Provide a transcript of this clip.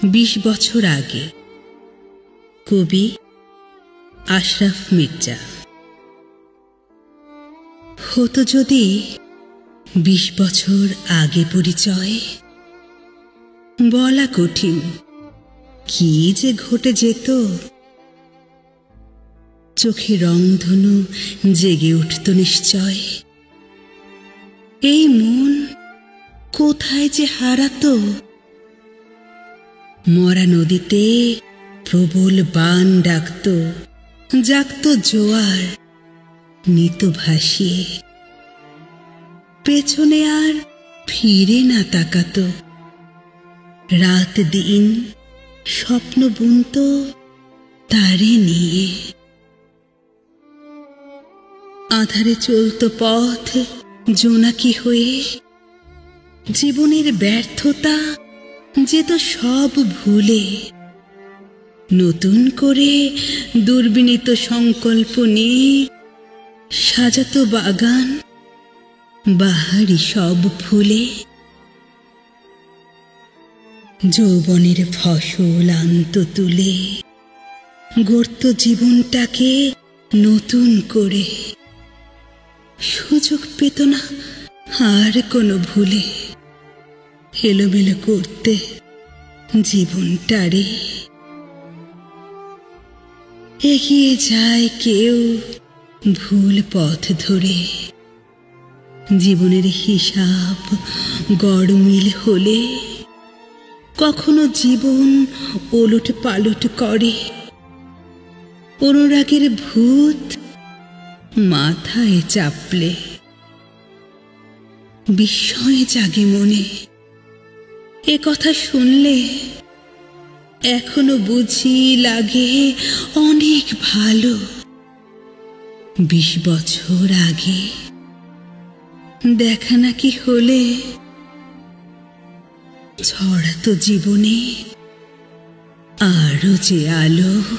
20 বছর আগে। কবি আশরাফ মির্জা। হতো যদি 20 বছর আগে পরিচয়, বলা কঠিন কি যে ঘটে যেত। চোখে রংধনু জেগে উঠত নিশ্চয়। এই মন কোথায় যে হারাতো। মরা নদীতে প্রবল বান ডাকত, জাগত জোয়ার নিত ভাসিয়ে। পেছনে আর ফিরে না তাকাত। রাত দিন স্বপ্ন বুনত তারে নিয়ে। আধারে চলত পথ জোনাকি হয়ে। জীবনের ব্যর্থতা যেত সব ভুলে। নতুন করে দুর্বিনীত সংকল্প নিয়ে সাজাতো বাগান বাহারি সব ফুলে। যৌবনের ফসল আনত তুলে, গড়ত জীবনটাকে নতুন করে। সুযোগ পেত না আর কোনো ভুলে। এলোমেলো করতে জীবনটারে। এগিয়ে যায় কেউ ভুল পথ ধরে। জীবনের হিসাব গড়মিল হলে কখনো জীবন ওলট পালট করে। অনুরাগের ভূত মাথায় চাপলে বিস্ময় জাগে মনে। এ কথা শুনলে এখনো বুঝি লাগে অনেক ভালো। 20 বছর আগে দেখা নাকি হলে ছড়াতো জীবনে আরো যে আলো।